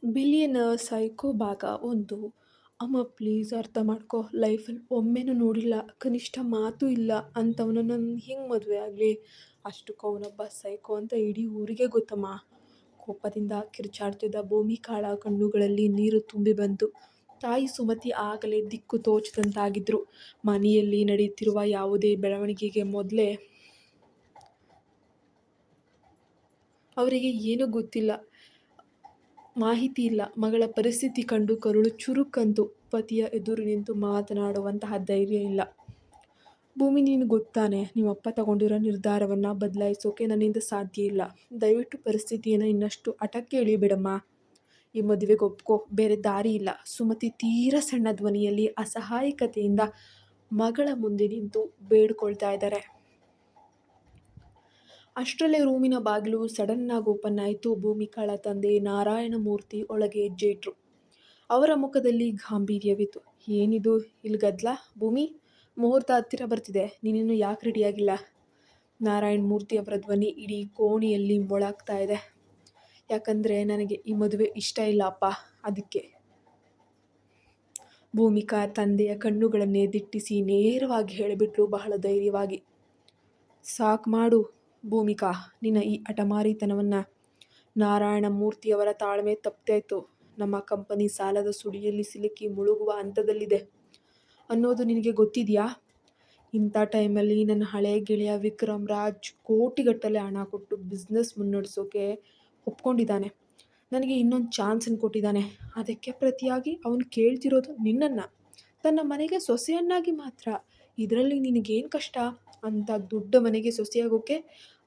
Billionaire psycho ಭಾಗ 1. ಅಮ್ಮ please ಅರ್ಥ ಮಾಡ್ಕೊ, ಲೈಫಲ್ಲಿ ಒಮ್ಮೆನೂ ನೋಡಿಲ್ಲ, ಕನಿಷ್ಠ ಮಾತೂ ಇಲ್ಲ ಅಂಥವನ್ನ ನಾನು ಹೆಂಗೆ ಮದುವೆ ಆಗಲಿ? ಅಷ್ಟಕ್ಕೆ ಅವನೊಬ್ಬ ಸೈಕೋ ಅಂತ ಇಡೀ ಊರಿಗೆ ಗೊತ್ತಮ್ಮ. ಕೋಪದಿಂದ ಕಿರುಚಾಡ್ತಿದ್ದ ಭೂಮಿಕಾಳ ಕಣ್ಣುಗಳಲ್ಲಿ ನೀರು ತುಂಬಿ ಬಂತು. ತಾಯಿ ಸುಮತಿ ಆಗಲೇ ದಿಕ್ಕು ತೋಚದಂತಾಗಿದ್ರು. ಮನೆಯಲ್ಲಿ ನಡೆಯುತ್ತಿರುವ ಯಾವುದೇ ಬೆಳವಣಿಗೆಗೆ ಮೊದಲೇ ಅವರಿಗೆ ಏನೂ ಗೊತ್ತಿಲ್ಲ, ಮಾಹಿತಿ ಇಲ್ಲ. ಮಗಳ ಪರಿಸ್ಥಿತಿ ಕಂಡು ಕರುಳು ಚುರುಕಂತು. ಪತಿಯ ಎದುರು ನಿಂತು ಮಾತನಾಡುವಂತಹ ಧೈರ್ಯ ಇಲ್ಲ. ಭೂಮಿ, ನೀನು ಗೊತ್ತಾನೆ, ನಿಮ್ಮಪ್ಪ ತಗೊಂಡಿರೋ ನಿರ್ಧಾರವನ್ನು ಬದಲಾಯಿಸೋಕೆ ನನ್ನಿಂದ ಸಾಧ್ಯ ಇಲ್ಲ. ದಯವಿಟ್ಟು ಪರಿಸ್ಥಿತಿಯನ್ನು ಇನ್ನಷ್ಟು ಹಠಕ್ಕೆ ಇಳಿಬೇಡಮ್ಮ. ಈ ಮದುವೆಗೆ ಒಪ್ಕೋ, ಬೇರೆ ದಾರಿ ಇಲ್ಲ. ಸುಮತಿ ತೀರಾ ಸಣ್ಣ ಧ್ವನಿಯಲ್ಲಿ ಅಸಹಾಯಕತೆಯಿಂದ ಮಗಳ ಮುಂದೆ ನಿಂತು ಬೇಡ್ಕೊಳ್ತಾ ಇದ್ದಾರೆ. ಅಷ್ಟರಲ್ಲೇ ರೂಮಿನ ಬಾಗಿಲು ಸಡನ್ನಾಗಿ ಓಪನ್ ಆಯಿತು. ಭೂಮಿಕಾಳ ತಂದೆ ನಾರಾಯಣಮೂರ್ತಿ ಒಳಗೆ ಹೆಜ್ಜೆ ಇಟ್ರು. ಅವರ ಮುಖದಲ್ಲಿ ಗಾಂಭೀರ್ಯವಿತ್ತು. ಏನಿದು ಇಲ್ಲಿ ಗದ್ದಲ? ಭೂಮಿ, ಮುಹೂರ್ತ ಹತ್ತಿರ ಬರ್ತಿದೆ, ನೀನಿನ್ನು ಯಾಕೆ ರೆಡಿಯಾಗಿಲ್ಲ? ನಾರಾಯಣಮೂರ್ತಿ ಅವರ ಧ್ವನಿ ಇಡೀ ಕೋಣೆಯಲ್ಲಿ ಮೊಳಗ್ತಾ ಇದೆ. ಯಾಕಂದರೆ ನನಗೆ ಈ ಮದುವೆ ಇಷ್ಟ ಇಲ್ಲ ಅಪ್ಪ, ಅದಕ್ಕೆ. ಭೂಮಿಕಾ ತಂದೆಯ ಕಣ್ಣುಗಳನ್ನೇ ದಿಟ್ಟಿಸಿ ನೇರವಾಗಿ ಹೇಳಿಬಿಟ್ಲು ಬಹಳ ಧೈರ್ಯವಾಗಿ. ಸಾಕು ಮಾಡು ಭೂಮಿಕಾ, ನಿನ್ನ ಈ ಹಠಮಾರಿತನವನ್ನು. ನಾರಾಯಣಮೂರ್ತಿಯವರ ತಾಳ್ಮೆ ತಪ್ಪಾಯ್ತು. ನಮ್ಮ ಕಂಪನಿ ಸಾಲದ ಸುಳಿಯಲ್ಲಿ ಸಿಲುಕಿ ಮುಳುಗುವ ಹಂತದಲ್ಲಿದೆ ಅನ್ನೋದು ನಿನಗೆ ಗೊತ್ತಿದೆಯಾ? ಇಂಥ ಟೈಮಲ್ಲಿ ನನ್ನ ಹಳೆಯ ಗೆಳೆಯ ವಿಕ್ರಮ್ ರಾಜ್ ಕೋಟಿಗಟ್ಟಲೆ ಹಣ ಕೊಟ್ಟು ಬಿಸ್ನೆಸ್ ಮುನ್ನಡೆಸೋಕೆ ಒಪ್ಕೊಂಡಿದ್ದಾನೆ. ನನಗೆ ಇನ್ನೊಂದು ಚಾನ್ಸನ್ನು ಕೊಟ್ಟಿದ್ದಾನೆ. ಅದಕ್ಕೆ ಪ್ರತಿಯಾಗಿ ಅವನು ಕೇಳ್ತಿರೋದು ನಿನ್ನನ್ನು, ತನ್ನ ಮನೆಗೆ ಸೊಸೆಯನ್ನಾಗಿ ಮಾತ್ರ. ಇದರಲ್ಲಿ ನಿನಗೇನು ಕಷ್ಟ? ಅಂಥ ದೊಡ್ಡ ಮನೆಗೆ ಸೊಸೆಯಾಗೋಕ್ಕೆ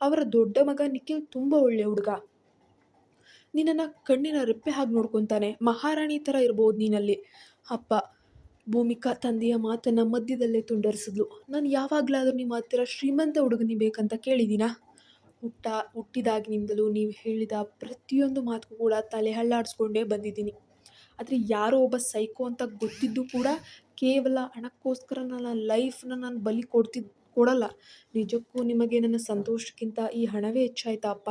ಅವರ ದೊಡ್ಡ ಮಗ ನಿಖಿಲ್ ತುಂಬ ಒಳ್ಳೆಯ ಹುಡುಗ. ನಿನ್ನನ್ನು ಕಣ್ಣಿನ ರೆಪ್ಪೆ ಹಾಗೆ ನೋಡ್ಕೊತಾನೆ. ಮಹಾರಾಣಿ ಥರ ಇರ್ಬೋದು ನೀನಲ್ಲಿ. ಅಪ್ಪ. ಭೂಮಿಕಾ ತಂದೆಯ ಮಾತನ್ನು ಮಧ್ಯದಲ್ಲೇ ತುಂಡರಿಸಿದ್ಲು. ನಾನು ಯಾವಾಗಲಾದರೂ ನಿಮ್ಮ ಹತ್ತಿರ ಶ್ರೀಮಂತ ಹುಡುಗನಿ ಬೇಕಂತ ಕೇಳಿದ್ದೀನಾ? ಹುಟ್ಟಿದಾಗಿನಿಂದಲೂ ನೀವು ಹೇಳಿದ ಪ್ರತಿಯೊಂದು ಮಾತು ಕೂಡ ತಲೆ ಹಳ್ಳಾಡಿಸ್ಕೊಂಡೇ ಬಂದಿದ್ದೀನಿ. ಆದರೆ ಯಾರೋ ಒಬ್ಬ ಸೈಕೋ ಅಂತ ಗೊತ್ತಿದ್ದು ಕೂಡ ಕೇವಲ ಹಣಕ್ಕೋಸ್ಕರ ನನ್ನ ಲೈಫ್ನ ನಾನು ಬಲಿ ಕೊಡಲ್ಲ. ನಿಜಕ್ಕೂ ನಿಮಗೆ ನನ್ನ ಸಂತೋಷಕ್ಕಿಂತ ಈ ಹಣವೇ ಹೆಚ್ಚಾಯ್ತಾ ಅಪ್ಪ?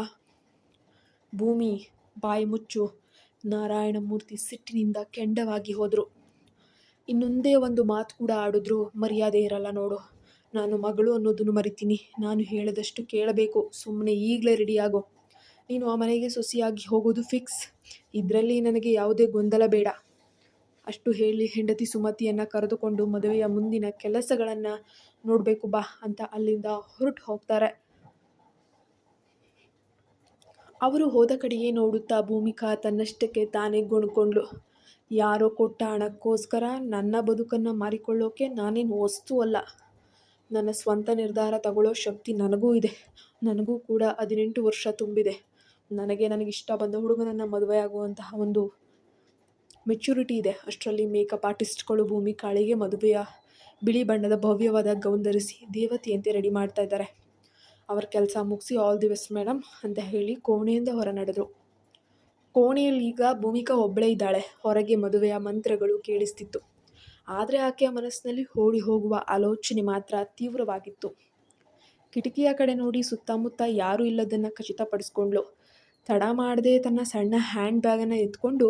ಭೂಮಿ, ಬಾಯಿ ಮುಚ್ಚು. ನಾರಾಯಣಮೂರ್ತಿ ಸಿಟ್ಟಿನಿಂದ ಕೆಂಡವಾಗಿ ಹೋದರು. ಇನ್ನೊಂದೇ ಒಂದು ಮಾತು ಕೂಡ ಆಡಿದ್ರು ಮರ್ಯಾದೆ ಇರಲ್ಲ ನೋಡು. ನಾನು ಮಗಳು ಅನ್ನೋದನ್ನು ಮರಿತೀನಿ. ನಾನು ಹೇಳಿದಷ್ಟು ಕೇಳಬೇಕು. ಸುಮ್ಮನೆ ಈಗಲೇ ರೆಡಿಯಾಗೋ. ನೀನು ಆ ಮನೆಗೆ ಸೊಸೆಯಾಗಿ ಹೋಗೋದು ಫಿಕ್ಸ್. ಇದರಲ್ಲಿ ನನಗೆ ಯಾವುದೇ ಗೊಂದಲ ಬೇಡ. ಅಷ್ಟು ಹೇಳಿ ಹೆಂಡತಿ ಸುಮತಿಯನ್ನು ಕರೆದುಕೊಂಡು ಮದುವೆಯ ಮುಂದಿನ ಕೆಲಸಗಳನ್ನು ನೋಡಬೇಕು ಬಾ ಅಂತ ಅಲ್ಲಿಂದ ಹೊರಟು ಹೋಗ್ತಾರೆ. ಅವರು ಹೋದ ಕಡೆಯೇ ನೋಡುತ್ತಾ ಭೂಮಿಕಾ ತನ್ನಷ್ಟಕ್ಕೆ ತಾನೇ ಗೊಣ್ಕೊಂಡ್ಳು. ಯಾರೋ ಕೊಟ್ಟ ಹಣಕ್ಕೋಸ್ಕರ ನನ್ನ ಬದುಕನ್ನು ಮಾರಿಕೊಳ್ಳೋಕೆ ನಾನೇನು ವಸ್ತು ಅಲ್ಲ. ನನ್ನ ಸ್ವಂತ ನಿರ್ಧಾರ ತಗೊಳ್ಳೋ ಶಕ್ತಿ ನನಗೂ ಇದೆ. ನನಗೂ ಕೂಡ 18 ವರ್ಷ ತುಂಬಿದೆ. ನನಗಿಷ್ಟ ಬಂದ ಹುಡುಗನನ್ನು ಮದುವೆಯಾಗುವಂತಹ ಒಂದು ಮೆಚ್ಯೂರಿಟಿ ಇದೆ. ಅಷ್ಟರಲ್ಲಿ ಮೇಕಪ್ ಆರ್ಟಿಸ್ಟ್ಗಳು ಭೂಮಿಕಾಳಿಗೆ ಮದುವೆಯ ಬಿಳಿ ಬಣ್ಣದ ಭವ್ಯವಾದ ಗೌನ್ ಧರಿಸಿ ದೇವತೆಯಂತೆ ರೆಡಿ ಮಾಡ್ತಾ ಇದ್ದಾರೆ. ಅವರ ಕೆಲಸ ಮುಗಿಸಿ ಆಲ್ ದಿ ಬೆಸ್ಟ್ ಮೇಡಮ್ ಅಂತ ಹೇಳಿ ಕೋಣೆಯಿಂದ ಹೊರ ನಡೆದರು. ಕೋಣೆಯಲ್ಲಿ ಈಗ ಭೂಮಿಕಾ ಒಬ್ಬಳೇ ಇದ್ದಾಳೆ. ಹೊರಗೆ ಮದುವೆಯ ಮಂತ್ರಗಳು ಕೇಳಿಸ್ತಿತ್ತು. ಆದರೆ ಆಕೆಯ ಮನಸ್ಸಿನಲ್ಲಿ ಓಡಿ ಹೋಗುವ ಆಲೋಚನೆ ಮಾತ್ರ ತೀವ್ರವಾಗಿತ್ತು. ಕಿಟಕಿಯ ಕಡೆ ನೋಡಿ ಸುತ್ತಮುತ್ತ ಯಾರೂ ಇಲ್ಲದನ್ನು ಖಚಿತಪಡಿಸ್ಕೊಂಡ್ಳು. ತಡ ಮಾಡದೆ ತನ್ನ ಸಣ್ಣ ಹ್ಯಾಂಡ್ ಬ್ಯಾಗನ್ನು ಎತ್ಕೊಂಡು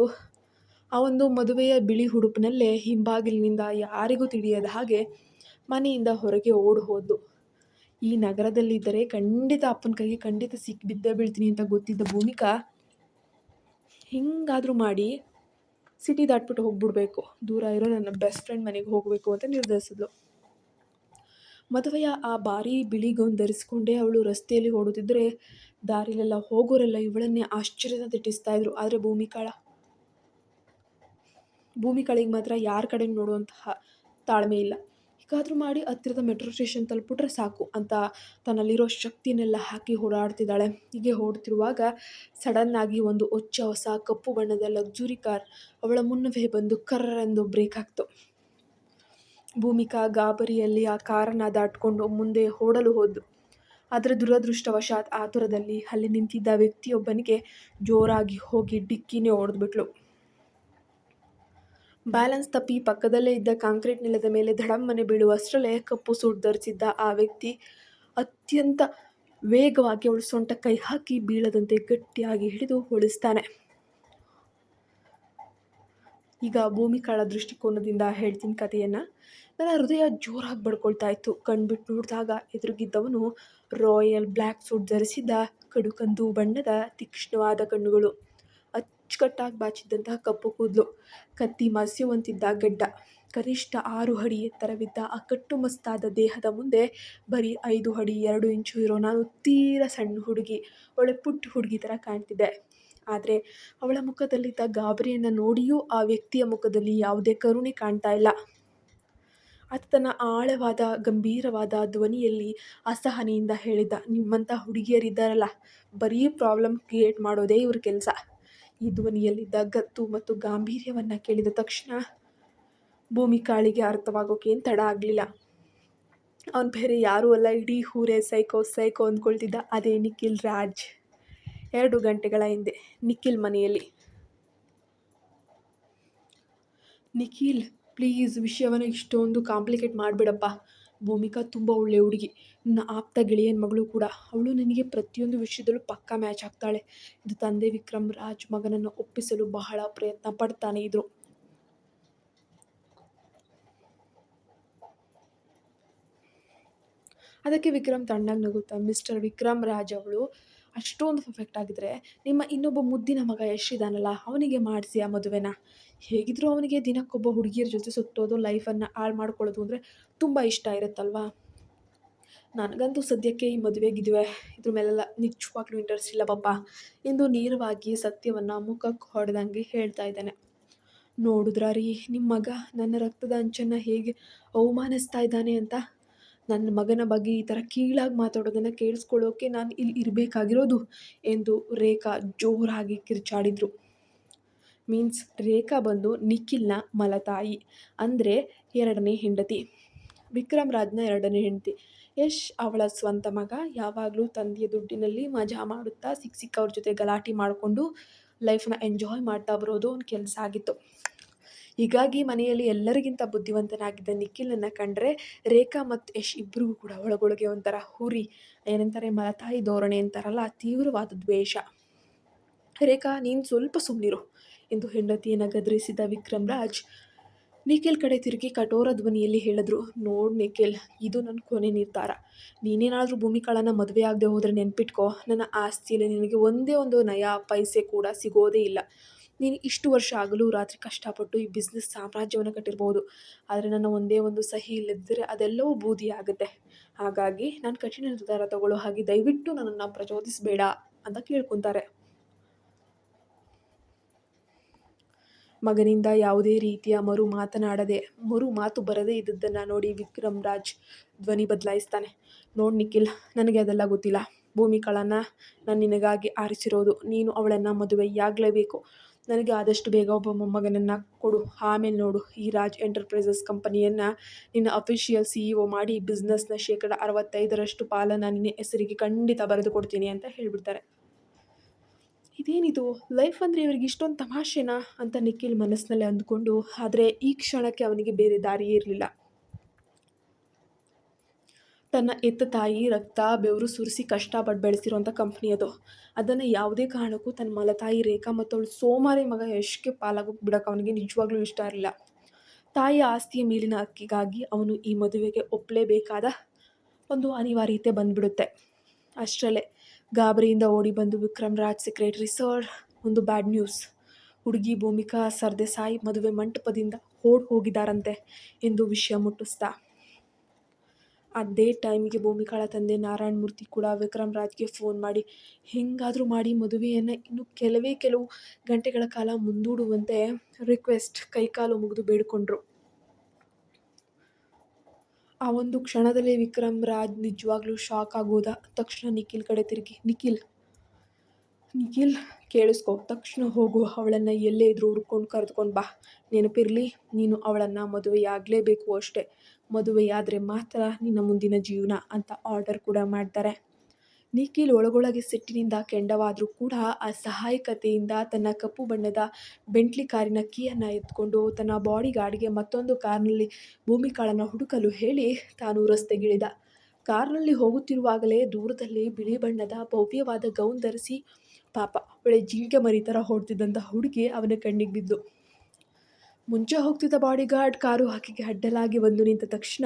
ಆ ಒಂದು ಮದುವೆಯ ಬಿಳಿ ಉಡುಪಿನಲ್ಲೇ ಹಿಂಬಾಗಿಲಿನಿಂದ ಯಾರಿಗೂ ತಿಳಿಯದ ಹಾಗೆ ಮನೆಯಿಂದ ಹೊರಗೆ ಓಡಿ ಹೋದ್ಲು. ಈ ನಗರದಲ್ಲಿದ್ದರೆ ಖಂಡಿತ ಅಪ್ಪನ ಕೈಗೆ ಖಂಡಿತ ಬಿದ್ದೇ ಬೀಳ್ತೀನಿ ಅಂತ ಗೊತ್ತಿದ್ದ ಭೂಮಿಕಾ ಹಿಂಗಾದರೂ ಮಾಡಿ ಸಿಟಿ ದಾಟ್ಬಿಟ್ಟು ಹೋಗ್ಬಿಡ್ಬೇಕು, ದೂರ ಇರೋ ನನ್ನ ಬೆಸ್ಟ್ ಫ್ರೆಂಡ್ ಮನೆಗೆ ಹೋಗಬೇಕು ಅಂತ ನಿರ್ಧರಿಸಿದ್ಲು. ಮದುವೆಯ ಆ ಭಾರೀ ಬಿಳಿ ಗೌನ್ ಧರಿಸ್ಕೊಂಡೇ ಅವಳು ರಸ್ತೆಯಲ್ಲಿ ಓಡುತ್ತಿದ್ದರೆ ದಾರಿಲೆಲ್ಲ ಹೋಗೋರೆಲ್ಲ ಇವಳನ್ನೇ ಆಶ್ಚರ್ಯದ ದಿಟ್ಟಿಸ್ತಾ ಇದ್ರು. ಆದರೆ ಭೂಮಿಕಾಳಿಗೆ ಮಾತ್ರ ಯಾರ ಕಡೆ ನೋಡುವಂತಹ ತಾಳ್ಮೆ ಇಲ್ಲ. ಹೀಗಾದರೂ ಮಾಡಿ ಹತ್ತಿರದ ಮೆಟ್ರೋ ಸ್ಟೇಷನ್ ತಲುಪಿಟ್ರೆ ಸಾಕು ಅಂತ ತನ್ನಲ್ಲಿರೋ ಶಕ್ತಿನೆಲ್ಲ ಹಾಕಿ ಓಡಾಡ್ತಿದ್ದಾಳೆ. ಹೀಗೆ ಓಡ್ತಿರುವಾಗ ಸಡನ್ನಾಗಿ ಒಂದು ಹೊಸ ಕಪ್ಪು ಬಣ್ಣದ ಲಕ್ಸುರಿ ಕಾರ್ ಅವಳ ಮುನ್ನವೇ ಬಂದು ಕರ್ರೆಂದು ಬ್ರೇಕ್ ಹಾಕ್ತು. ಭೂಮಿಕಾ ಗಾಬರಿಯಲ್ಲಿ ಆ ಕಾರನ್ನು ದಾಟ್ಕೊಂಡು ಮುಂದೆ ಓಡಲು ಹೋದ್ಲು. ಆದರೆ ದುರದೃಷ್ಟವಶಾತ್ ಆತುರದಲ್ಲಿ ಅಲ್ಲಿ ನಿಂತಿದ್ದ ವ್ಯಕ್ತಿಯೊಬ್ಬನಿಗೆ ಜೋರಾಗಿ ಹೋಗಿ ಡಿಕ್ಕಿನೇ ಹೊಡೆದ್ಬಿಟ್ಲು. ಬ್ಯಾಲೆನ್ಸ್ ತಪ್ಪಿ ಪಕ್ಕದಲ್ಲೇ ಇದ್ದ ಕಾಂಕ್ರೀಟ್ ನೆಲದ ಮೇಲೆ ಧಡಮ್ಮನೆ ಬೀಳುವಷ್ಟರಲ್ಲೇ ಕಪ್ಪು ಸೂಟ್ ಧರಿಸಿದ್ದ ಆ ವ್ಯಕ್ತಿ ಅತ್ಯಂತ ವೇಗವಾಗಿ ಅವಳು ಸೊಂಟ ಕೈ ಹಾಕಿ ಬೀಳದಂತೆ ಗಟ್ಟಿಯಾಗಿ ಹಿಡಿದು ಉಳಿಸ್ತಾನೆ. ಈಗ ಭೂಮಿಕಾಳ ದೃಷ್ಟಿಕೋನದಿಂದ ಹೇಳ್ತೀನಿ ಕಥೆಯನ್ನು. ನನ್ನ ಹೃದಯ ಜೋರಾಗಿ ಬಡ್ಕೊಳ್ತಾ ಇತ್ತು. ಕಣ್ಬಿಟ್ಟು ನೋಡಿದಾಗ ಎದುರಿಗಿದ್ದವನು ರಾಯಲ್ ಬ್ಲ್ಯಾಕ್ ಸೂಟ್ ಧರಿಸಿದ್ದ, ಕಡುಕಂದು ಬಣ್ಣದ ತೀಕ್ಷ್ಣವಾದ ಕಣ್ಣುಗಳು, ಅಚ್ಚುಕಟ್ಟಾಗಿ ಬಾಚಿದ್ದಂತಹ ಕಪ್ಪು ಕೂದಲು, ಕತ್ತಿ ಮಸೆಯುವಂತಿದ್ದ ಗಡ್ಡ, ಕನಿಷ್ಠ 6 ಅಡಿ ಎತ್ತರವಿದ್ದ ಆ ಕಟ್ಟುಮಸ್ತಾದ ದೇಹದ ಮುಂದೆ ಬರೀ 5 ಅಡಿ 2 ಇಂಚು ಇರೋ ನಾನು ತೀರ ಸಣ್ಣ ಹುಡುಗಿ, ಒಳ್ಳೆ ಪುಟ್ಟ ಹುಡುಗಿ ಥರ ಕಾಣ್ತಿದ್ದೆ. ಆದರೆ ಅವಳ ಮುಖದಲ್ಲಿದ್ದ ಗಾಬರಿಯನ್ನು ನೋಡಿಯೂ ಆ ವ್ಯಕ್ತಿಯ ಮುಖದಲ್ಲಿ ಯಾವುದೇ ಕರುಣೆ ಕಾಣ್ತಾ ಇಲ್ಲ. ಆತ ತನ್ನ ಆಳವಾದ ಗಂಭೀರವಾದ ಧ್ವನಿಯಲ್ಲಿ ಅಸಹನೆಯಿಂದ ಹೇಳಿದ, ನಿಮ್ಮಂಥ ಹುಡುಗಿಯರಿದ್ದಾರಲ್ಲ, ಬರೀ ಪ್ರಾಬ್ಲಮ್ ಕ್ರಿಯೇಟ್ ಮಾಡೋದೇ ಇವ್ರ ಕೆಲಸ. ಈ ಧ್ವನಿಯಲ್ಲಿದ್ದ ಗತ್ತು ಮತ್ತು ಗಾಂಭೀರ್ಯವನ್ನು ಕೇಳಿದ ತಕ್ಷಣ ಭೂಮಿಕಾಳಿಗೆ ಅರ್ಥವಾಗೋಕೆ ತಡ ಆಗಲಿಲ್ಲ. ಅವನು ಬೇರೆ ಯಾರೂ ಅಲ್ಲ, ಇಡೀ ಊರೇ ಸೈಕೋ ಅಂದ್ಕೊಳ್ತಿದ್ದ ಅದೇ ನಿಖಿಲ್ ರಾಜ್. 2 ಗಂಟೆಗಳ ಹಿಂದೆ ನಿಖಿಲ್ ಮನೆಯಲ್ಲಿ. ನಿಖಿಲ್, ಪ್ಲೀಸ್ ವಿಷಯವನ್ನು ಇಷ್ಟೊಂದು ಕಾಂಪ್ಲಿಕೇಟ್ ಮಾಡಿಬಿಡಪ್ಪ. ಭೂಮಿಕಾ ತುಂಬ ಒಳ್ಳೆ ಹುಡುಗಿ, ನನ್ನ ಆಪ್ತ ಗೆಳೆಯನ ಮಗಳು ಕೂಡ. ಅವಳು ನಿನಗೆ ಪ್ರತಿಯೊಂದು ವಿಷಯದಲ್ಲೂ ಪಕ್ಕಾ ಮ್ಯಾಚ್ ಆಗ್ತಾಳೆ. ಇದು ತಂದೆ ವಿಕ್ರಮ್ ರಾಜ್ ಮಗನನ್ನು ಒಪ್ಪಿಸಲು ಬಹಳ ಪ್ರಯತ್ನ ಪಡ್ತಾನೆ ಇದ್ರು. ಅದಕ್ಕೆ ವಿಕ್ರಮ್ ತಣ್ಣಗೆ ನಗುತ್ತಾ, ಮಿಸ್ಟರ್ ವಿಕ್ರಮ್ ರಾಜ್, ಅವಳು ಅಷ್ಟೊಂದು ಪರ್ಫೆಕ್ಟ್ ಆಗಿದ್ರೆ ನಿಮ್ಮ ಇನ್ನೊಬ್ಬ ಮುದ್ದಿನ ಮಗ ಯಶ್ ಇದಾನಲ್ಲ, ಅವನಿಗೆ ಮಾಡಿಸಿ ಆ ಮದುವೆನ. ಹೇಗಿದ್ರೂ ಅವನಿಗೆ ದಿನಕ್ಕೊಬ್ಬ ಹುಡುಗಿಯರ ಜೊತೆ ಸುತ್ತೋದು, ಲೈಫನ್ನು ಹಾಳು ಮಾಡ್ಕೊಳ್ಳೋದು ಅಂದರೆ ತುಂಬ ಇಷ್ಟ ಇರುತ್ತಲ್ವಾ. ನನಗಂತೂ ಸದ್ಯಕ್ಕೆ ಈ ಮದುವೆಗಿದ್ವಿ ಇದ್ರ ಮೇಲೆಲ್ಲ ನಿಜವಾಗ್ಲೂ ಇಂಟ್ರೆಸ್ಟ್ ಇಲ್ಲ ಪಾಪ ಎಂದು ನೇರವಾಗಿ ಸತ್ಯವನ್ನು ಮುಖಕ್ಕೆ ಹೊಡೆದಂಗೆ ಹೇಳ್ತಾ ಇದ್ದಾನೆ. ನೋಡಿದ್ರಾ ರೀ ನಿಮ್ಮ ಮಗ ನನ್ನ ರಕ್ತದ ಅಂಚನ್ನು ಹೇಗೆ ಅವಮಾನಿಸ್ತಾ ಇದ್ದಾನೆ ಅಂತ. ನನ್ನ ಮಗನ ಬಗ್ಗೆ ಈ ಥರ ಕೀಳಾಗಿ ಮಾತಾಡೋದನ್ನು ಕೇಳಿಸ್ಕೊಳ್ಳೋಕೆ ನಾನು ಇಲ್ಲಿ ಇರಬೇಕಾಗಿರೋದು ಎಂದು ರೇಖಾ ಜೋರಾಗಿ ಕಿರ್ಚಾಡಿದ್ರು. ಮೀನ್ಸ್ ರೇಖಾ ಬಂದು ನಿಖಿಲ್ನ ಮಲತಾಯಿ, ಅಂದರೆ 2ನೇ ಹೆಂಡತಿ, ವಿಕ್ರಮ್ ರಾಜ್ನ 2ನೇ ಹೆಂಡತಿ. ಯಶ್ ಅವಳ ಸ್ವಂತ ಮಗ. ಯಾವಾಗಲೂ ತಂದೆಯ ದುಡ್ಡಿನಲ್ಲಿ ಮಜಾ ಮಾಡುತ್ತಾ ಸಿಕ್ಕವ್ರ ಜೊತೆ ಗಲಾಟೆ ಮಾಡಿಕೊಂಡು ಲೈಫ್ನ ಎಂಜಾಯ್ ಮಾಡ್ತಾ ಬರೋದು ಅವ್ನ ಕೆಲಸ ಆಗಿತ್ತು. ಹೀಗಾಗಿ ಮನೆಯಲ್ಲಿ ಎಲ್ಲರಿಗಿಂತ ಬುದ್ಧಿವಂತನಾಗಿದ್ದ ನಿಖಿಲನ್ನು ಕಂಡ್ರೆ ರೇಖಾ ಮತ್ತು ಯಶ್ ಇಬ್ಬರಿಗೂ ಕೂಡ ಒಳಗೊಳಗೆ ಒಂಥರ ಹುರಿ, ಏನಂತಾರೆ ಮಲತಾಯಿ ಧೋರಣೆ ಅಂತಾರಲ್ಲ, ತೀವ್ರವಾದ ದ್ವೇಷ. ರೇಖಾ, ನೀನು ಸ್ವಲ್ಪ ಸುಮ್ಮನಿರು ಎಂದು ಹೆಂಡತಿಯನ್ನು ಗದರಿಸಿದ ವಿಕ್ರಮ್ ರಾಜ್ ನಿಖಿಲ್ ಕಡೆ ತಿರುಗಿ ಕಠೋರ ಧ್ವನಿಯಲ್ಲಿ ಹೇಳಿದ್ರು, ನೋಡು ನಿಖಿಲ್, ಇದು ನನ್ನ ಕೊನೆ ನಿರ್ಧಾರ. ನೀನೇನಾದರೂ ಭೂಮಿಕಾಳನ್ನು ಮದುವೆ ಆಗದೆ ಹೋದರೆ ನೆನ್ಪಿಟ್ಕೋ, ನನ್ನ ಆಸ್ತಿಯಲ್ಲಿ ನಿನಗೆ ಒಂದೇ ಒಂದು ನಯಾ ಪೈಸೆ ಕೂಡ ಸಿಗೋದೇ ಇಲ್ಲ. ನೀನು ಇಷ್ಟು ವರ್ಷ ಆಗಲೂ ರಾತ್ರಿ ಕಷ್ಟಪಟ್ಟು ಈ ಬಿಸ್ನೆಸ್ ಸಾಮ್ರಾಜ್ಯವನ್ನು ಕಟ್ಟಿರ್ಬೋದು, ಆದರೆ ನನ್ನ ಒಂದೇ ಒಂದು ಸಹಿ ಇಲ್ಲದಿದ್ದರೆ ಅದೆಲ್ಲವೂ ಬೂದಿ ಆಗುತ್ತೆ. ಹಾಗಾಗಿ ನಾನು ಕಠಿಣ ನಿರ್ಧಾರ ತಗೊಳ್ಳೋ ಹಾಗೆ ದಯವಿಟ್ಟು ನನ್ನನ್ನು ಪ್ರಚೋದಿಸಬೇಡ ಅಂತ ಕೇಳ್ಕೊತಾರೆ. ಮಗನಿಂದ ಯಾವುದೇ ರೀತಿಯ ಮರು ಮಾತು ಬರದೇ ಇದ್ದದ್ದನ್ನು ನೋಡಿ ವಿಕ್ರಮ್ ರಾಜ್ ಧ್ವನಿ ಬದಲಾಯಿಸ್ತಾನೆ. ನೋಡು ನಿಖಿಲ್, ನನಗೆ ಅದೆಲ್ಲ ಗೊತ್ತಿಲ್ಲ. ಭೂಮಿಕಾಳನ್ನು ನಾನು ನಿನಗಾಗಿ ಆರಿಸಿರೋದು. ನೀನು ಅವಳನ್ನು ಮದುವೆಯಾಗಲೇಬೇಕು. ನನಗೆ ಆದಷ್ಟು ಬೇಗ ಒಬ್ಬ ಮೊಮ್ಮಗನನ್ನು ಕೊಡು. ಆಮೇಲೆ ನೋಡು, ಈ ರಾಜ್ ಎಂಟರ್ಪ್ರೈಸಸ್ ಕಂಪನಿಯನ್ನು ನಿನ್ನ ಅಫಿಷಿಯಲ್ CEO ಮಾಡಿ ಬಿಸ್ನೆಸ್ನ 65% ಪಾಲನ್ನು ನಿನ್ನ ಹೆಸರಿಗೆ ಖಂಡಿತ ಬರೆದು ಕೊಡ್ತೀನಿ ಅಂತ ಹೇಳಿಬಿಡ್ತಾರೆ. ಇದೇನಿದು, ಲೈಫ್ ಅಂದರೆ ಇವರಿಗೆ ಇಷ್ಟೊಂದು ತಮಾಷೆನಾ ಅಂತ ನಿಖಿಲ್ ಮನಸ್ಸಿನಲ್ಲಿ ಅಂದ್ಕೊಂಡು, ಆದರೆ ಈ ಕ್ಷಣಕ್ಕೆ ಅವನಿಗೆ ಬೇರೆ ದಾರಿಯೇ ಇರಲಿಲ್ಲ. ತನ್ನ ಎತ್ತ ತಾಯಿ ರಕ್ತ ಬೆವರು ಸುರಿಸಿ ಕಷ್ಟಪಟ್ಟು ಬೆಳೆಸಿರೋಂಥ ಕಂಪ್ನಿ ಅದು. ಅದನ್ನು ಯಾವುದೇ ಕಾರಣಕ್ಕೂ ತನ್ನ ಮಲತಾಯಿ ರೇಖಾ ಮತ್ತು ಅವಳು ಸೋಮಾರಿ ಮಗ ಯಶ್ಗೆ ಪಾಲಾಗೋಗಿ ಬಿಡೋಕೆ ಅವನಿಗೆ ನಿಜವಾಗ್ಲೂ ಇಷ್ಟ ಇರಲಿಲ್ಲ. ತಾಯಿಯ ಆಸ್ತಿಯ ಮೇಲಿನ ಹಕ್ಕಿಗಾಗಿ ಅವನು ಈ ಮದುವೆಗೆ ಒಪ್ಪಲೇಬೇಕಾದ ಒಂದು ಅನಿವಾರ್ಯತೆ ಬಂದುಬಿಡುತ್ತೆ. ಅಷ್ಟರಲ್ಲೇ ಗಾಬರಿಯಿಂದ ಓಡಿ ಬಂದು ವಿಕ್ರಮ್ ರಾಜ್ ಸೆಕ್ರೆಟರಿ, ಸರ್, ಒಂದು ಬ್ಯಾಡ್ ನ್ಯೂಸ್. ಹುಡುಗಿ ಭೂಮಿಕಾ ಸರ್ದೇಸಾಯಿ ಮದುವೆ ಮಂಟಪದಿಂದ ಹೋಗಿದ್ದಾರಂತೆ ಎಂದು ವಿಷಯ ಮುಟ್ಟಿಸ್ತಾ. ಅದೇ ಟೈಮಿಗೆ ಭೂಮಿಕಾಳ ತಂದೆ ನಾರಾಯಣ ಮೂರ್ತಿ ಕೂಡ ವಿಕ್ರಮ್ ರಾಜ್ಗೆ ಫೋನ್ ಮಾಡಿ ಹೆಂಗಾದರೂ ಮಾಡಿ ಮದುವೆಯನ್ನು ಇನ್ನು ಕೆಲವು ಗಂಟೆಗಳ ಕಾಲ ಮುಂದೂಡುವಂತೆ ರಿಕ್ವೆಸ್ಟ್, ಕೈಕಾಲು ಮುಗಿದು ಬೇಡಿಕೊಂಡ್ರು. ಆ ಒಂದು ಕ್ಷಣದಲ್ಲಿ ವಿಕ್ರಮ್ ರಾಜ್ ನಿಜವಾಗ್ಲೂ ಶಾಕ್ ಆಗೋದ. ತಕ್ಷಣ ನಿಖಿಲ್ ಕಡೆ ತಿರುಗಿ, ನಿಖಿಲ್ ಕೇಳಿಸ್ಕೊ, ತಕ್ಷಣ ಹೋಗು, ಅವಳನ್ನು ಎಲ್ಲೇ ಇದ್ರೂ ಹುಡ್ಕೊಂಡು ಕರೆದುಕೊಂಡು ಬಾ. ನೆನಪಿರಲಿ, ನೀನು ಅವಳನ್ನು ಮದುವೆಯಾಗಲೇಬೇಕು ಅಷ್ಟೇ. ಮದುವೆಯಾದರೆ ಮಾತ್ರ ನಿನ್ನ ಮುಂದಿನ ಜೀವನ ಅಂತ ಆರ್ಡರ್ ಕೂಡ ಮಾಡ್ತಾರೆ. ನಿಖಿಲ್ ಒಳಗೊಳಗೆ ಸಿಟ್ಟಿನಿಂದ ಕೆಂಡವಾದರೂ ಕೂಡ ಅಸಹಾಯಕತೆಯಿಂದ ತನ್ನ ಕಪ್ಪು ಬಣ್ಣದ ಬೆಂಟ್ಲಿ ಕಾರಿನ ಕೀಯನ್ನು ಎತ್ಕೊಂಡು ತನ್ನ ಬಾಡಿ ಗಾರ್ಡ್ಗೆ ಮತ್ತೊಂದು ಕಾರ್ನಲ್ಲಿ ಭೂಮಿಕಾಳನ್ನು ಹುಡುಕಲು ಹೇಳಿ ತಾನು ರಸ್ತೆಗಿಳಿದ. ಕಾರ್ನಲ್ಲಿ ಹೋಗುತ್ತಿರುವಾಗಲೇ ದೂರದಲ್ಲಿ ಬಿಳಿ ಬಣ್ಣದ ಭವ್ಯವಾದ ಗೌನ್ ಧರಿಸಿ ಪಾಪ ಒಳ್ಳೆ ಜಿಂಕೆ ಮರಿ ಥರ ಹೊಡ್ತಿದ್ದಂಥ ಹುಡುಗಿ ಅವನ ಕಣ್ಣಿಗೆ ಬಿದ್ದು. ಮುಂಚೆ ಹೋಗ್ತಿದ್ದ ಬಾಡಿಗಾರ್ಡ್ ಕಾರು ಆಕೆಗೆ ಅಡ್ಡಲಾಗಿ ಬಂದು ನಿಂತ ತಕ್ಷಣ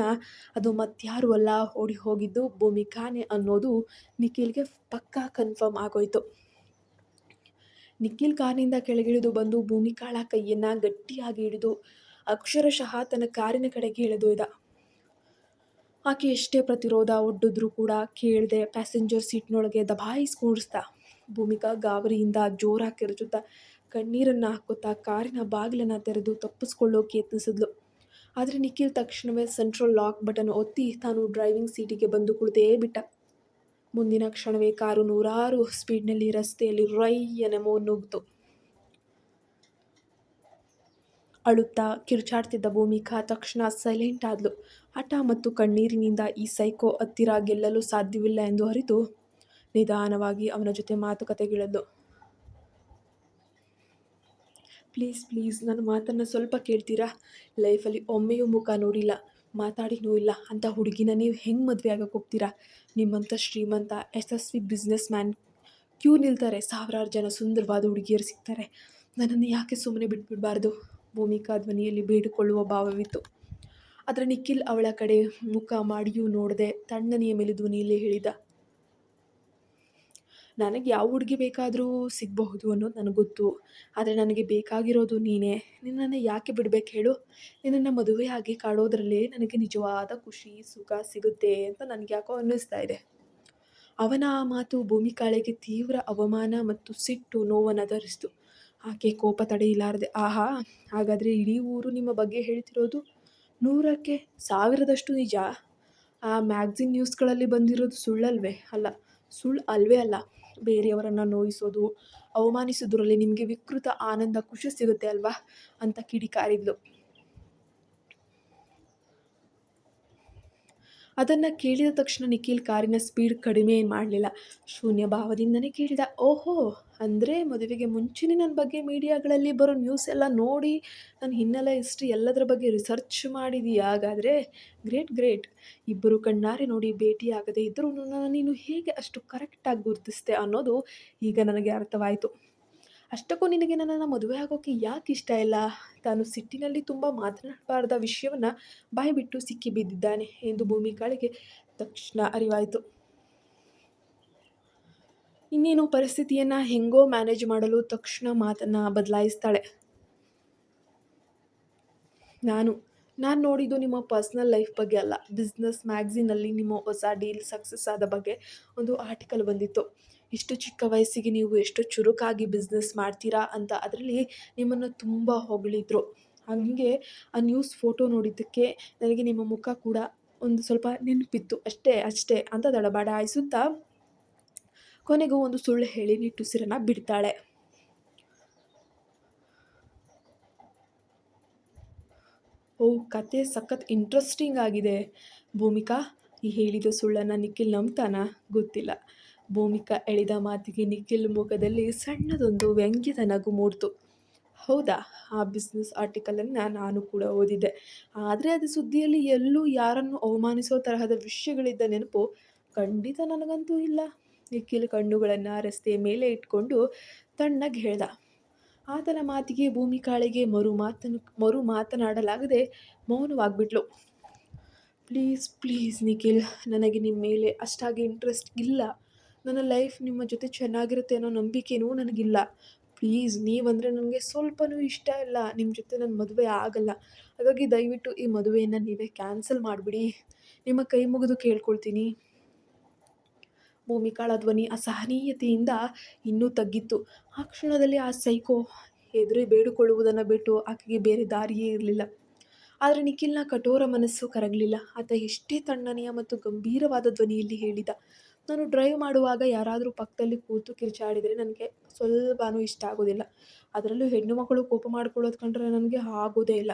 ಅದು ಮತ್ಯಾರೂ ಅಲ್ಲ, ಓಡಿ ಹೋಗಿದ್ದು ಭೂಮಿಕಾನೇ ಅನ್ನೋದು ನಿಖಿಲ್ಗೆ ಪಕ್ಕಾ ಕನ್ಫರ್ಮ್ ಆಗೋಯ್ತು. ನಿಖಿಲ್ ಕಾರಿನಿಂದ ಕೆಳಗಿಳಿದು ಬಂದು ಭೂಮಿಕಾಳ ಕೈಯನ್ನು ಗಟ್ಟಿಯಾಗಿ ಹಿಡಿದು ಅಕ್ಷರಶಃ ತನ್ನ ಕಾರಿನ ಕಡೆಗೆ ಎಳೆದೊಯ್ದ. ಆಕೆ ಎಷ್ಟೇ ಪ್ರತಿರೋಧ ಒಡ್ಡಿದ್ರೂ ಕೂಡ ಕೇಳದೆ ಪ್ಯಾಸೆಂಜರ್ ಸೀಟ್ನೊಳಗೆ ದಬಾಯಿಸಿ ಕೂಡಿಸ್ದ. ಭೂಮಿಕಾ ಗಾಬರಿಯಿಂದ ಜೋರಾಗಿ ಕಿರುಚುತ್ತಾ ಕಣ್ಣೀರನ್ನು ಹಾಕುತ್ತಾ ಕಾರಿನ ಬಾಗಿಲನ್ನು ತೆರೆದು ತಪ್ಪಿಸ್ಕೊಳ್ಳೋಕೆ ಯತ್ನಿಸಿದ್ಲು. ಆದರೆ ನಿಖಿಲ್ ತಕ್ಷಣವೇ ಸೆಂಟ್ರಲ್ ಲಾಕ್ ಬಟನ್ ಒತ್ತಿ ತಾನು ಡ್ರೈವಿಂಗ್ ಸೀಟಿಗೆ ಬಂದು ಕುಳಿತೇ ಬಿಟ್ಟ. ಮುಂದಿನ ಕ್ಷಣವೇ ಕಾರು ನೂರಾರು ಸ್ಪೀಡ್ನಲ್ಲಿ ರಸ್ತೆಯಲ್ಲಿ ರೊಯ್ಯನೆ ನುಗ್ಗಿತು. ಅಳುತ್ತಾ ಕಿರುಚಾಡ್ತಿದ್ದ ಭೂಮಿಕಾ ತಕ್ಷಣ ಸೈಲೆಂಟ್ ಆದ್ಲು. ಹಠ ಮತ್ತು ಕಣ್ಣೀರಿನಿಂದ ಈ ಸೈಕೋ ಹತ್ತಿರ ಗೆಲ್ಲಲು ಸಾಧ್ಯವಿಲ್ಲ ಎಂದು ಅರಿತು ನಿಧಾನವಾಗಿ ಅವನ ಜೊತೆ ಮಾತುಕತೆಗಿಳಿದ್ಲು. ಪ್ಲೀಸ್ ಪ್ಲೀಸ್ ನನ್ನ ಮಾತನ್ನು ಸ್ವಲ್ಪ ಕೇಳ್ತೀರಾ? ಲೈಫಲ್ಲಿ ಒಮ್ಮೆಯೂ ಮುಖ ನೋಡಿಲ್ಲ, ಮಾತಾಡಿನೂ ಇಲ್ಲ ಅಂಥ ಹುಡುಗಿನ ನೀವು ಹೆಂಗೆ ಮದುವೆ ಆಗಕ್ಕೆ ಹೋಗ್ತೀರಾ? ನಿಮ್ಮಂಥ ಶ್ರೀಮಂತ ಯಶಸ್ವಿ ಬಿಸ್ನೆಸ್ ಮ್ಯಾನ್ ಕ್ಯೂ ನಿಲ್ತಾರೆ, ಸಾವಿರಾರು ಜನ ಸುಂದರವಾದ ಹುಡುಗಿಯರು ಸಿಗ್ತಾರೆ. ನನ್ನನ್ನು ಯಾಕೆ ಸುಮ್ಮನೆ ಬಿಟ್ಬಿಡಬಾರ್ದು? ಭೂಮಿಕಾ ಧ್ವನಿಯಲ್ಲಿ ಬೇಡಿಕೊಳ್ಳುವ ಭಾವವಿತ್ತು. ಆದರೆ ನಿಖಿಲ್ ಅವಳ ಕಡೆ ಮುಖ ಮಾಡಿಯೂ ನೋಡದೆ ತಣ್ಣನೆಯ ಮೇಲೆ ಧ್ವನಿಯಲ್ಲಿ ಹೇಳಿದ, ನನಗೆ ಯಾವ ಹುಡುಗಿ ಬೇಕಾದರೂ ಸಿಗಬಹುದು ಅನ್ನೋದು ನನಗೆ ಗೊತ್ತು. ಆದರೆ ನನಗೆ ಬೇಕಾಗಿರೋದು ನೀನೇ. ನಿನ್ನನ್ನು ಯಾಕೆ ಬಿಡಬೇಕು ಹೇಳು? ನಿನ್ನನ್ನು ಮದುವೆಯಾಗಿ ಕಾಡೋದ್ರಲ್ಲೇ ನನಗೆ ನಿಜವಾದ ಖುಷಿ ಸುಖ ಸಿಗುತ್ತೆ ಅಂತ ನನಗೆ ಯಾಕೋ ಅನ್ನಿಸ್ತಾ ಇದೆ. ಅವನ ಆ ಮಾತು ಭೂಮಿಕಾಳಿಗೆ ತೀವ್ರ ಅವಮಾನ ಮತ್ತು ಸಿಟ್ಟು ನೋವನ್ನು ತರಿಸಿತು. ಆಕೆ ಕೋಪ ತಡೆಯಲಾರದೆ, ಆಹಾ, ಹಾಗಾದರೆ ಇಡೀ ಊರು ನಿಮ್ಮ ಬಗ್ಗೆ ಹೇಳ್ತಿರೋದು 100ಕ್ಕೆ 1000ದಷ್ಟು ನಿಜ? ಆ ಮ್ಯಾಗ್ಝಿನ್ ನ್ಯೂಸ್ಗಳಲ್ಲಿ ಬಂದಿರೋದು ಸುಳ್ಳು ಅಲ್ವೇ ಅಲ್ಲ. ಬೇರೆಯವರನ್ನು ನೋಯಿಸೋದು, ಅವಮಾನಿಸೋದ್ರಲ್ಲಿ ನಿಮಗೆ ವಿಕೃತ ಆನಂದ ಖುಷಿ ಸಿಗುತ್ತೆ ಅಲ್ವಾ ಅಂತ ಕಿಡಿಕಾರಿದ್ಲು. ಅದನ್ನು ಕೇಳಿದ ತಕ್ಷಣ ನಿಖಿಲ್ ಕಾರಿನ ಸ್ಪೀಡ್ ಕಡಿಮೆ ಮಾಡಲಿಲ್ಲ. ಶೂನ್ಯ ಭಾವದಿಂದನೇ ಕೇಳಿದ, ಓಹೋ, ಅಂದರೆ ಮದುವೆಗೆ ಮುಂಚೆನೇ ನನ್ನ ಬಗ್ಗೆ ಮೀಡಿಯಾಗಳಲ್ಲಿ ಬರೋ ನ್ಯೂಸ್ ಎಲ್ಲ ನೋಡಿ ನನ್ನ ಹಿನ್ನೆಲೆ ಹಿಸ್ಟ್ರಿ ಎಲ್ಲದರ ಬಗ್ಗೆ ರಿಸರ್ಚ್ ಮಾಡಿದೀಯಾ? ಹಾಗಾದರೆ ಗ್ರೇಟ್. ಇಬ್ಬರು ಕಣ್ಣಾರೆ ನೋಡಿ ಭೇಟಿಯಾಗದೇ ಇದ್ದರೂ ನೀನು ಹೇಗೆ ಅಷ್ಟು ಕರೆಕ್ಟಾಗಿ ಗುರುತಿಸ್ದೆ ಅನ್ನೋದು ಈಗ ನನಗೆ ಅರ್ಥವಾಯಿತು. ಅಷ್ಟಕ್ಕೂ ನಿನಗೆ ನನ್ನನ್ನು ಮದುವೆ ಆಗೋಕ್ಕೆ ಯಾಕೆ ಇಷ್ಟ ಇಲ್ಲ? ತಾನು ಸಿಟ್ಟಿನಲ್ಲಿ ತುಂಬ ಮಾತನಾಡಬಾರ್ದ ವಿಷಯವನ್ನು ಬಾಯ್ಬಿಟ್ಟು ಸಿಕ್ಕಿ ಬಿದ್ದಿದ್ದಾನೆ ಎಂದು ಭೂಮಿಕಾಳಿಗೆ ತಕ್ಷಣ ಅರಿವಾಯಿತು. ಇನ್ನೇನು ಪರಿಸ್ಥಿತಿಯನ್ನು ಹೆಂಗೋ ಮ್ಯಾನೇಜ್ ಮಾಡಲು ತಕ್ಷಣ ಮಾತನ್ನು ಬದಲಾಯಿಸ್ತಾಳೆ. ನಾನು ನೋಡಿದ್ದು ನಿಮ್ಮ ಪರ್ಸ್ನಲ್ ಲೈಫ್ ಬಗ್ಗೆ ಅಲ್ಲ, ಬಿಸ್ನೆಸ್ ಮ್ಯಾಗ್ಝಿನಲ್ಲಿ ನಿಮ್ಮ ಹೊಸ ಡೀಲ್ ಸಕ್ಸಸ್ ಆದ ಬಗ್ಗೆ ಒಂದು ಆರ್ಟಿಕಲ್ ಬಂದಿತ್ತು. ಇಷ್ಟು ಚಿಕ್ಕ ವಯಸ್ಸಿಗೆ ನೀವು ಎಷ್ಟು ಚುರುಕಾಗಿ ಬಿಸ್ನೆಸ್ ಮಾಡ್ತೀರಾ ಅಂತ ಅದರಲ್ಲಿ ನಿಮ್ಮನ್ನು ತುಂಬ ಹೊಗಳಿದ್ರು. ಹಾಗೆ ಆ ನ್ಯೂಸ್ ಫೋಟೋ ನೋಡಿದ್ದಕ್ಕೆ ನನಗೆ ನಿಮ್ಮ ಮುಖ ಕೂಡ ಒಂದು ಸ್ವಲ್ಪ ನೆನಪಿತ್ತು, ಅಷ್ಟೇ ಅಂತ ದಡಬಡಾಯಿಸುತ್ತಾ ಕೊನೆಗೂ ಒಂದು ಸುಳ್ಳು ಹೇಳಿ ನಿಟ್ಟುಸಿರನ್ನು ಬಿಡ್ತಾಳೆ. ಕತೆ ಸಖತ್ ಇಂಟ್ರೆಸ್ಟಿಂಗ್ ಆಗಿದೆ. ಭೂಮಿಕಾ ಈ ಹೇಳಿದ ಸುಳ್ಳನ್ನು ನಿಖಿಲ್ ನಂಬ್ತಾನ ಗೊತ್ತಿಲ್ಲ. ಭೂಮಿಕಾ ಎಳೆದ ಮಾತಿಗೆ ನಿಖಿಲ್ ಮುಖದಲ್ಲಿ ಸಣ್ಣದೊಂದು ವ್ಯಂಗ್ಯದ ನಗು ಮೂಡ್ತು. ಹೌದಾ, ಆ ಬಿಸ್ನೆಸ್ ಆರ್ಟಿಕಲನ್ನು ನಾನು ಕೂಡ ಓದಿದ್ದೆ. ಆದರೆ ಅದು ಸುದ್ದಿಯಲ್ಲಿ ಎಲ್ಲೂ ಯಾರನ್ನು ಅವಮಾನಿಸೋ ತರಹದ ವಿಷಯಗಳಿದ್ದ ನೆನಪು ಖಂಡಿತ ನನಗಂತೂ ಇಲ್ಲ. ನಿಖಿಲ್ ಕಣ್ಣುಗಳನ್ನು ರಸ್ತೆಯ ಮೇಲೆ ಇಟ್ಕೊಂಡು ತಣ್ಣಗೆ ಹೇಳ್ದ. ಆತನ ಮಾತಿಗೆ ಭೂಮಿಕಾಳಿಗೆ ಮರು ಮಾತನಾಡಲಾಗದೆ ಮೌನವಾಗಿಬಿಟ್ಲು. ಪ್ಲೀಸ್ ನಿಖಿಲ್, ನನಗೆ ನಿಮ್ಮ ಮೇಲೆ ಅಷ್ಟಾಗಿ ಇಂಟ್ರೆಸ್ಟ್ ಇಲ್ಲ. ನನ್ನ ಲೈಫ್ ನಿಮ್ಮ ಜೊತೆ ಚೆನ್ನಾಗಿರುತ್ತೆ ಅನ್ನೋ ನಂಬಿಕೆನೂ ನನಗಿಲ್ಲ. ಪ್ಲೀಸ್, ನೀವಂದರೆ ನನಗೆ ಸ್ವಲ್ಪನೂ ಇಷ್ಟ ಇಲ್ಲ. ನಿಮ್ಮ ಜೊತೆ ನನ್ನ ಮದುವೆ ಆಗಲ್ಲ. ಹಾಗಾಗಿ ದಯವಿಟ್ಟು ಈ ಮದುವೆಯನ್ನು ನೀವೇ ಕ್ಯಾನ್ಸಲ್ ಮಾಡಿಬಿಡಿ. ನಿಮ್ಮ ಕೈ ಮುಗಿದು ಕೇಳ್ಕೊಳ್ತೀನಿ. ಭೂಮಿಕಾಳ ಧ್ವನಿ ಅಸಹನೀಯತೆಯಿಂದ ಇನ್ನೂ ತಗ್ಗಿತ್ತು. ಆ ಕ್ಷಣದಲ್ಲಿ ಆ ಸೈಕೋ ಎದುರು ಬೇಡಿಕೊಳ್ಳುವುದನ್ನು ಬಿಟ್ಟು ಆಕೆಗೆ ಬೇರೆ ದಾರಿಯೇ ಇರಲಿಲ್ಲ. ಆದರೆ ನಿಖಿಲ್ನ ಕಠೋರ ಮನಸ್ಸು ಕರಗಲಿಲ್ಲ. ಆತ ಎಷ್ಟೇ ತಣ್ಣನೆಯ ಮತ್ತು ಗಂಭೀರವಾದ ಧ್ವನಿಯಲ್ಲಿ ಹೇಳಿದ, ನಾನು ಡ್ರೈವ್ ಮಾಡುವಾಗ ಯಾರಾದರೂ ಪಕ್ಕದಲ್ಲಿ ಕೂತು ಕಿರುಚಾಡಿದರೆ ನನಗೆ ಸ್ವಲ್ಪನೂ ಇಷ್ಟ ಆಗೋದಿಲ್ಲ. ಅದರಲ್ಲೂ ಹೆಣ್ಣು ಮಕ್ಕಳು ಕೋಪ ಮಾಡ್ಕೊಳ್ಳೋದು ಕಂಡ್ರೆ ನನಗೆ ಆಗೋದೇ ಇಲ್ಲ.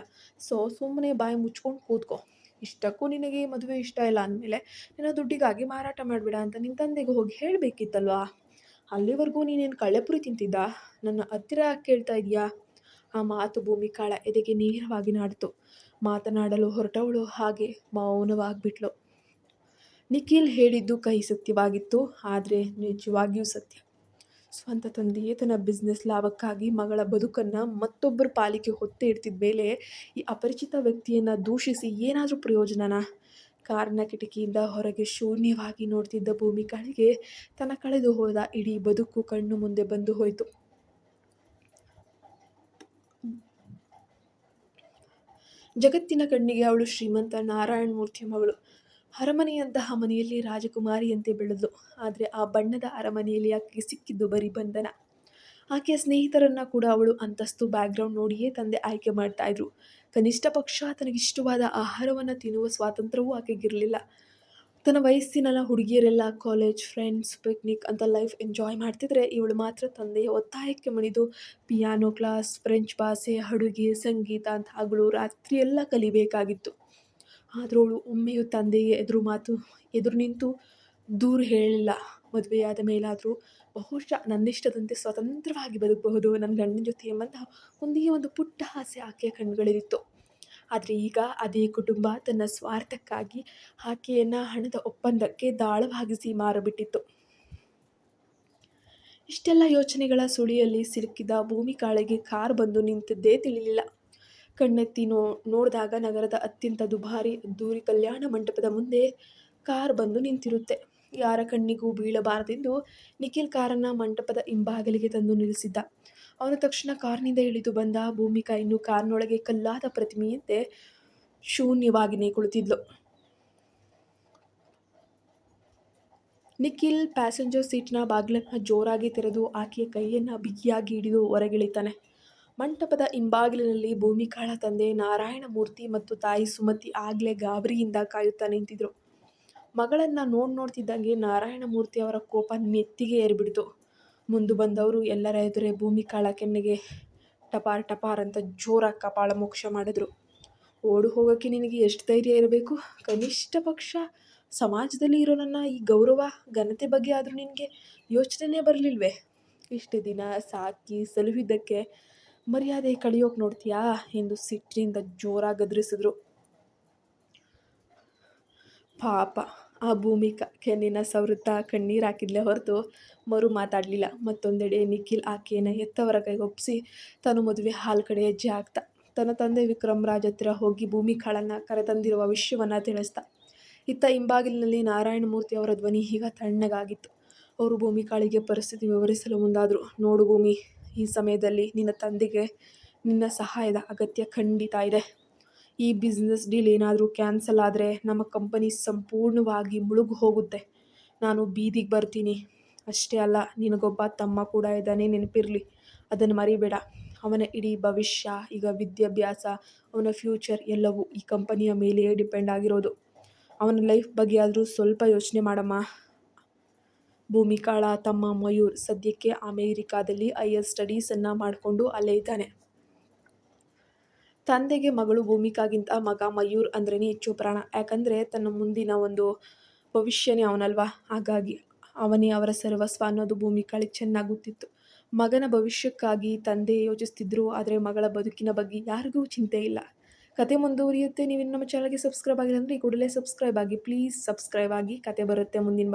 ಸುಮ್ಮನೆ ಬಾಯಿ ಮುಚ್ಕೊಂಡು ಕೂತ್ಕೋ. ಇಷ್ಟಕ್ಕೂ ನಿನಗೆ ಮದುವೆ ಇಷ್ಟ ಇಲ್ಲ ಅಂದಮೇಲೆ ನಿನ್ನ ದುಡ್ಡಿಗಾಗಿ ಮಾರಾಟ ಮಾಡಬೇಡ ಅಂತ ನಿನ್ನ ತಂದೆಗೆ ಹೋಗಿ ಹೇಳಬೇಕಿತ್ತಲ್ವಾ? ಅಲ್ಲಿವರೆಗೂ ನೀನೇನು ಕಳ್ಳೆಪುರಿ ತಿಂತಿದ್ದ? ನನ್ನ ಹತ್ತಿರ ಕೇಳ್ತಾ ಇದೆಯಾ? ಆ ಮಾತು ಭೂಮಿಕಾಳ ಎದೆಗೆ ನೇರವಾಗಿ ನಾಡಿತು. ಮಾತನಾಡಲು ಹೊರಟವಳು ಹಾಗೆ ಮೌನವಾಗಿಬಿಟ್ಲು. ನಿಖಿಲ್ ಹೇಳಿದ್ದು ಕಹಿ ಸತ್ಯವಾಗಿತ್ತು, ಆದರೆ ನಿಜವಾಗಿಯೂ ಸತ್ಯ. ಸ್ವಂತ ತಂದೆಯೇ ತನ್ನ ಬಿಸ್ನೆಸ್ ಲಾಭಕ್ಕಾಗಿ ಮಗಳ ಬದುಕನ್ನು ಮತ್ತೊಬ್ಬರ ಪಾಲಿಗೆ ಹೊತ್ತೆ ಇಡ್ತಿದ್ದ ಮೇಲೆ ಈ ಅಪರಿಚಿತ ವ್ಯಕ್ತಿಯನ್ನು ದೂಷಿಸಿ ಏನಾದರೂ ಪ್ರಯೋಜನನಾ? ಕಾರಿನ ಕಿಟಕಿಯಿಂದ ಹೊರಗೆ ಶೂನ್ಯವಾಗಿ ನೋಡ್ತಿದ್ದ ಭೂಮಿಕಾಳಿಗೆ ತನ್ನ ಕಳೆದು ಹೋದ ಇಡೀ ಬದುಕು ಕಣ್ಣು ಮುಂದೆ ಬಂದು ಹೋಯಿತು. ಜಗತ್ತಿನ ಕಣ್ಣಿಗೆ ಅವಳು ಶ್ರೀಮಂತ ನಾರಾಯಣ ಮೂರ್ತಿಯ ಮಗಳು. ಅರಮನೆಯಂತಹ ಮನೆಯಲ್ಲಿ ರಾಜಕುಮಾರಿಯಂತೆ ಬೆಳೆದಳು. ಆದರೆ ಆ ಬಣ್ಣದ ಅರಮನೆಯಲ್ಲಿ ಆಕೆಗೆ ಸಿಕ್ಕಿದ್ದು ಬರೀ ಬಂಧನ. ಆಕೆಯ ಸ್ನೇಹಿತರನ್ನ ಕೂಡ ಅವಳು ಅಂತಸ್ತು ಬ್ಯಾಕ್ಗ್ರೌಂಡ್ ನೋಡಿಯೇ ತಂದೆ ಆಯ್ಕೆ ಮಾಡ್ತಾ ಇದ್ರು. ಕನಿಷ್ಠ ಪಕ್ಷ ತನಗಿಷ್ಟವಾದ ಆಹಾರವನ್ನು ತಿನ್ನುವ ಸ್ವಾತಂತ್ರ್ಯವೂ ಆಕೆಗಿರಲಿಲ್ಲ. ತನ್ನ ವಯಸ್ಸಿನ ಹುಡುಗಿಯರೆಲ್ಲ ಕಾಲೇಜ್, ಫ್ರೆಂಡ್ಸ್, ಪಿಕ್ನಿಕ್ ಅಂತ ಲೈಫ್ ಎಂಜಾಯ್ ಮಾಡ್ತಿದ್ರೆ ಇವಳು ಮಾತ್ರ ತಂದೆಯ ಒತ್ತಾಯಕ್ಕೆ ಮಣಿದು ಪಿಯಾನೋ ಕ್ಲಾಸ್, ಫ್ರೆಂಚ್ ಭಾಷೆ, ಅಡುಗೆ, ಸಂಗೀತ ಅಂತ ಹಗಲು ರಾತ್ರಿಯೆಲ್ಲ ಕಲಿಬೇಕಾಗಿತ್ತು. ಆದರೂ ಅವಳು ಒಮ್ಮೆಯೂ ತಂದೆಗೆ ಎದುರು ನಿಂತು ದೂರ ಹೇಳಲಿಲ್ಲ. ಮದುವೆಯಾದ ಮೇಲಾದರೂ ಬಹುಶಃ ನನ್ನಿಷ್ಟದಂತೆ ಸ್ವತಂತ್ರವಾಗಿ ಬದುಕಬಹುದು, ನನ್ನ ಗಂಡನ ಜೊತೆ ಎಂಬಂತಹ ಒಂದೇ ಒಂದು ಪುಟ್ಟ ಆಸೆ ಆಕೆಯ ಕಣ್ಗಳಿತ್ತು. ಆದರೆ ಈಗ ಅದೇ ಕುಟುಂಬ ತನ್ನ ಸ್ವಾರ್ಥಕ್ಕಾಗಿ ಆಕೆಯನ್ನು ಹಣದ ಒಪ್ಪಂದಕ್ಕೆ ದಾಳವಾಗಿಸಿ ಮಾರಿಬಿಟ್ಟಿತ್ತು. ಇಷ್ಟೆಲ್ಲ ಯೋಚನೆಗಳ ಸುಳಿಯಲ್ಲಿ ಸಿಲುಕಿದ ಭೂಮಿಕಾಳಿಗೆ ಕಾರ್ ಬಂದು ನಿಂತಿದ್ದೇ ತಿಳಿಲಿಲ್ಲ. ಕಣ್ಣೆತ್ತಿ ನೋಡಿದಾಗ ನಗರದ ಅತ್ಯಂತ ದುಬಾರಿ ಅದ್ದೂರಿ ಕಲ್ಯಾಣ ಮಂಟಪದ ಮುಂದೆ ಕಾರ್ ಬಂದು ನಿಂತಿರುತ್ತೆ. ಯಾರ ಕಣ್ಣಿಗೂ ಬೀಳಬಾರದೆಂದು ನಿಖಿಲ್ ಕಾರನ್ನು ಮಂಟಪದ ಹಿಂಬಾಗಿಲಿಗೆ ತಂದು ನಿಲ್ಲಿಸಿದ್ದ. ಅವನ ತಕ್ಷಣ ಕಾರ್ನಿಂದ ಇಳಿದು ಬಂದ ಭೂಮಿಕಾ ಇನ್ನೂ ಕಾರ್ನೊಳಗೆ ಕಲ್ಲಾದ ಪ್ರತಿಮೆಯಂತೆ ಶೂನ್ಯವಾಗಿಯೇ ಕುಳಿತಿದ್ಲು. ನಿಖಿಲ್ ಪ್ಯಾಸೆಂಜರ್ ಸೀಟ್ನ ಬಾಗಿಲನ್ನು ಜೋರಾಗಿ ತೆರೆದು ಆಕೆಯ ಕೈಯನ್ನು ಬಿಗಿಯಾಗಿ ಹಿಡಿದು ಹೊರಗಿಳಿತಾನೆ. ಮಂಟಪದ ಹಿಂಬಾಗಿಲಿನಲ್ಲಿ ಭೂಮಿಕಾಳ ತಂದೆ ನಾರಾಯಣ ಮೂರ್ತಿ ಮತ್ತು ತಾಯಿ ಸುಮತಿ ಆಗಲೇ ಗಾಬರಿಯಿಂದ ಕಾಯುತ್ತಾ ನಿಂತಿದ್ರು. ಮಗಳನ್ನು ನೋಡ್ತಿದ್ದಂಗೆ ನಾರಾಯಣ ಮೂರ್ತಿ ಅವರ ಕೋಪ ನೆತ್ತಿಗೆ ಏರಿಬಿಡ್ತು. ಮುಂದೆ ಬಂದವರು ಎಲ್ಲರ ಎದುರೇ ಭೂಮಿಕಾಳ ಕೆನ್ನೆಗೆ ಟಪಾರ್ ಟಪಾರ್ ಅಂತ ಜೋರಾಗಿ ಕಪಾಳ ಮೋಕ್ಷ ಮಾಡಿದ್ರು. ಓಡು ಹೋಗೋಕ್ಕೆ ನಿನಗೆ ಎಷ್ಟು ಧೈರ್ಯ ಇರಬೇಕು? ಕನಿಷ್ಠ ಪಕ್ಷ ಸಮಾಜದಲ್ಲಿ ಇರೋ ನನ್ನ ಈ ಗೌರವ ಘನತೆ ಬಗ್ಗೆ ಆದರೂ ನಿನಗೆ ಯೋಚನೆ ಬರಲಿಲ್ವೇ? ಇಷ್ಟು ದಿನ ಸಾಕಿ ಸಲುಹಿದ್ದಕ್ಕೆ ಮರ್ಯಾದೆ ಕಳಿಯೋಕೆ ನೋಡ್ತೀಯಾ ಎಂದು ಸಿಟ್ಟಿನಿಂದ ಜೋರಾಗಿ ಗದರಿಸಿದ್ರು. ಪಾಪ ಆ ಭೂಮಿಕಾ ಕೆನ್ನಿನ ಸವರುತ್ತಾ ಕಣ್ಣೀರು ಹಾಕಿದ್ಲೇ ಹೊರತು ಮರು ಮಾತಾಡಲಿಲ್ಲ. ಮತ್ತೊಂದೆಡೆ ನಿಖಿಲ್ ಆಕೆಯನ್ನು ಎತ್ತವರ ಕೈಗೊಪ್ಪಿಸಿ ತಾನು ಮದುವೆ ಹಾಲ್ ಕಡೆ ಹೆಜ್ಜೆ ಹಾಕ್ತ. ತನ್ನ ತಂದೆ ವಿಕ್ರಮ್ ರಾಜ್ ಹತ್ತಿರ ಹೋಗಿ ಭೂಮಿಕಾಳನ್ನು ಕರೆತಂದಿರುವ ವಿಷಯವನ್ನು ತಿಳಿಸ್ದ. ಇತ್ತ ಹಿಂಬಾಗಿಲಿನಲ್ಲಿ ನಾರಾಯಣ ಮೂರ್ತಿ ಅವರ ಧ್ವನಿ ಈಗ ತಣ್ಣಗಾಗಿತ್ತು. ಅವರು ಭೂಮಿಕಾಳಿಗೆ ಪರಿಸ್ಥಿತಿ ವಿವರಿಸಲು ಮುಂದಾದರು. ನೋಡು ಭೂಮಿ, ಈ ಸಮಯದಲ್ಲಿ ನಿನ್ನ ತಂದೆಗೆ ನಿನ್ನ ಸಹಾಯದ ಅಗತ್ಯ ಖಂಡಿತ ಇದೆ. ಈ ಬಿಸ್ನೆಸ್ ಡೀಲ್ ಏನಾದರೂ ಕ್ಯಾನ್ಸಲ್ ಆದರೆ ನಮ್ಮ ಕಂಪನಿ ಸಂಪೂರ್ಣವಾಗಿ ಮುಳುಗು ಹೋಗುತ್ತೆ. ನಾನು ಬೀದಿಗೆ ಬರ್ತೀನಿ. ಅಷ್ಟೇ ಅಲ್ಲ, ನಿನಗೊಬ್ಬ ತಮ್ಮ ಕೂಡ ಇದ್ದಾನೆ, ನೆನಪಿರಲಿ, ಅದನ್ನು ಮರಿಬೇಡ. ಅವನ ಇಡೀ ಭವಿಷ್ಯ, ಈಗ ವಿದ್ಯಾಭ್ಯಾಸ, ಅವನ ಫ್ಯೂಚರ್ ಎಲ್ಲವೂ ಈ ಕಂಪನಿಯ ಮೇಲೆಯೇ ಡಿಪೆಂಡ್ ಆಗಿರೋದು. ಅವನ ಲೈಫ್ ಬಗ್ಗೆ ಆದರೂ ಸ್ವಲ್ಪ ಯೋಚನೆ ಮಾಡಮ್ಮ. ಭೂಮಿಕಾಳ ತಮ್ಮ ಮಯೂರ್ ಸದ್ಯಕ್ಕೆ ಅಮೇರಿಕಾದಲ್ಲಿ ಹೈಯರ್ ಸ್ಟಡೀಸನ್ನು ಮಾಡಿಕೊಂಡು ಅಲ್ಲೇ ಇದ್ದಾನೆ. ತಂದೆಗೆ ಮಗಳು ಭೂಮಿಕಾಗಿಂತ ಮಗ ಮಯೂರ್ ಅಂದ್ರೇ ಹೆಚ್ಚು ಪ್ರಾಣ. ಯಾಕಂದರೆ ತನ್ನ ಮುಂದಿನ ಒಂದು ಭವಿಷ್ಯನೇ ಅವನಲ್ವಾ. ಹಾಗಾಗಿ ಅವನೇ ಅವರ ಸರ್ವಸ್ವ ಅನ್ನೋದು ಭೂಮಿಕಾಳಿಗೆ ಚೆನ್ನಾಗಿ ಗೊತ್ತಿತ್ತು. ಮಗನ ಭವಿಷ್ಯಕ್ಕಾಗಿ ತಂದೆ ಯೋಚಿಸ್ತಿದ್ರು, ಆದರೆ ಮಗಳ ಬದುಕಿನ ಬಗ್ಗೆ ಯಾರಿಗೂ ಚಿಂತೆ ಇಲ್ಲ. ಕತೆ ಮುಂದುವರಿಯುತ್ತೆ. ನೀವು ನಮ್ಮ ಚಾನಲ್ಗೆ ಸಬ್ಸ್ಕ್ರೈಬ್ ಆಗಿಲ್ಲ ಅಂದರೆ ಈ ಕೂಡಲೇ ಸಬ್ಸ್ಕ್ರೈಬ್ ಆಗಿ, ಪ್ಲೀಸ್ ಸಬ್ಸ್ಕ್ರೈಬ್ ಆಗಿ. ಕತೆ ಬರುತ್ತೆ ಮುಂದಿನ